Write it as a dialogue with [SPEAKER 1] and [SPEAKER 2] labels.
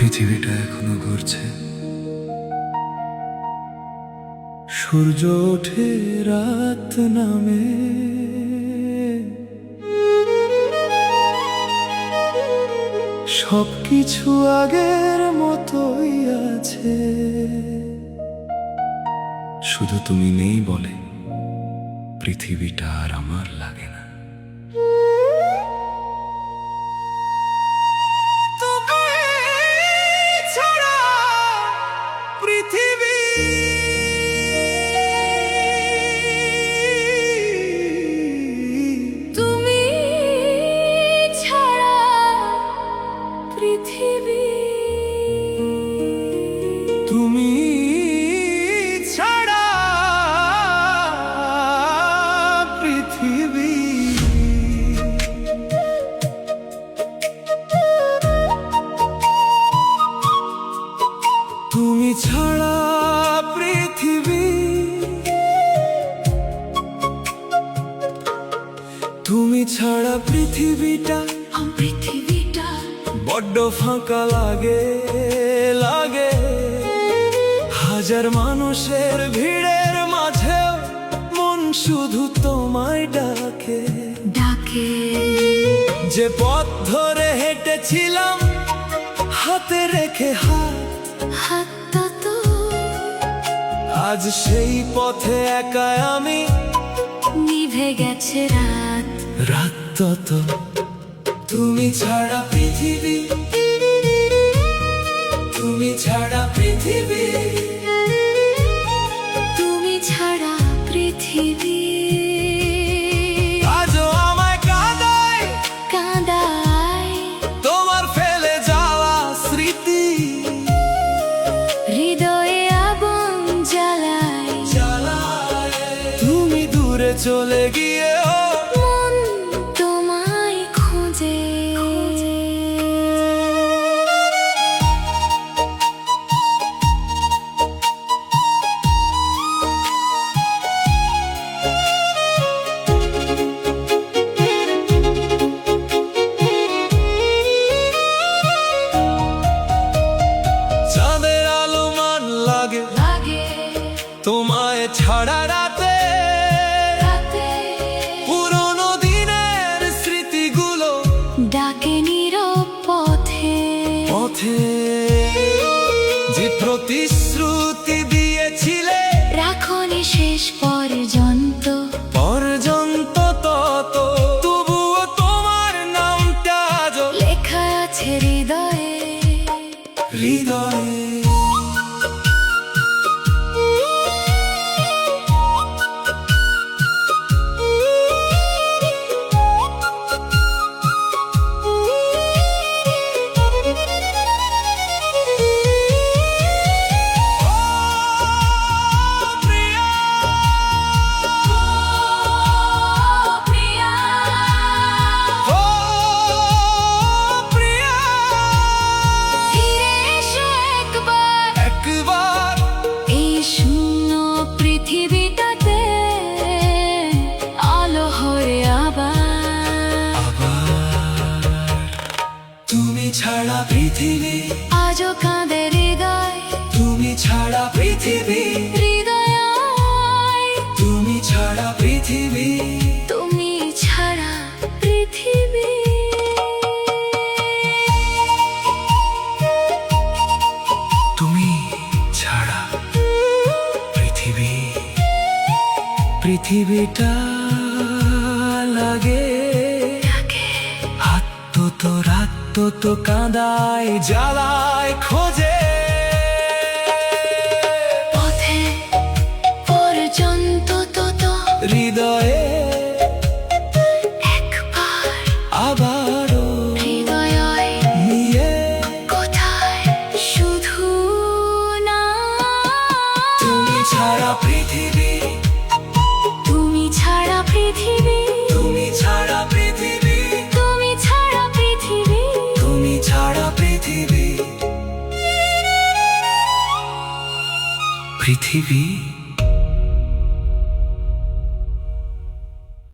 [SPEAKER 1] পৃথিবীটা এখনো ঘুরছে, সূর্য ওঠে রাত নামে, সবকিছু আগের মতোই আছে। শুধু তুমি নেই বলে পৃথিবীটা আর আমার লাগে না। তুমি ছাড়া পৃথিবী, তুমি ছাড়া পৃথিবী, তুমি ছাড়া পৃথিবীটা বড্ড ফাঁকা লাগে লাগে। হাজার মানুষের ভিড়ের মাঝে মন শুধু তোমায় ডাকে ডাকে। যে পথ ধরে হেঁটেছিলাম হাতে রেখে হাতটা তো, আজ সেই পথে একা আমি, নিভে গেছে রাত তত। তুমি ছাড়া পৃথিবী, তুমি ছাড়া পৃথিবী, তুমি ছাড়া পৃথিবী আজও আমায় কাঁদায় কাঁদায়। তোমার ফেলে যাওয়া স্মৃতি হৃদয়ে আগুন জ্বালায় জ্বালায়। তুমি দূরে চলে গিয়ে মন তোমায় খোঁজে। চাঁদের আলো মান লাগে লাগে তোমায় ছাড়া রাতে, পুরনো দিনের স্মৃতিগুলো ডাকে নীরব পথে পথে। যে প্রতিশ্রুতি দিয়েছিলে রাখনি শেষ পর্যন্ত পর্যন্ত তত, তবুও তোমার নামটা আজও লেখা আছে হৃদয়ে হৃদয়ে। তুমি ছাড়া পৃথিবী আজও কাঁদে হৃদয়, তুমি ছাড়া পৃথিবী হৃদয়। তুমি ছাড়া পৃথিবী, তুমি ছাড়া পৃথিবী, তুমি ছাড়া পৃথিবী। পৃথিবীটা লাগে তো রাত তো কাঁদায় জ্বালায় খোঁজে। পথে পর্যন্ত তো হৃদয়ে একবার আবারও হৃদয় নিয়ে কোথায় শুধু না। তুমি ছাড়া পৃথিবী, তুমি ছাড়া পৃথিবী, তুমি ছাড়া পৃথিবী, তুমি ছাড়া পৃথিবী, তুমি ছাড়া পৃথিবী, পৃথিবী।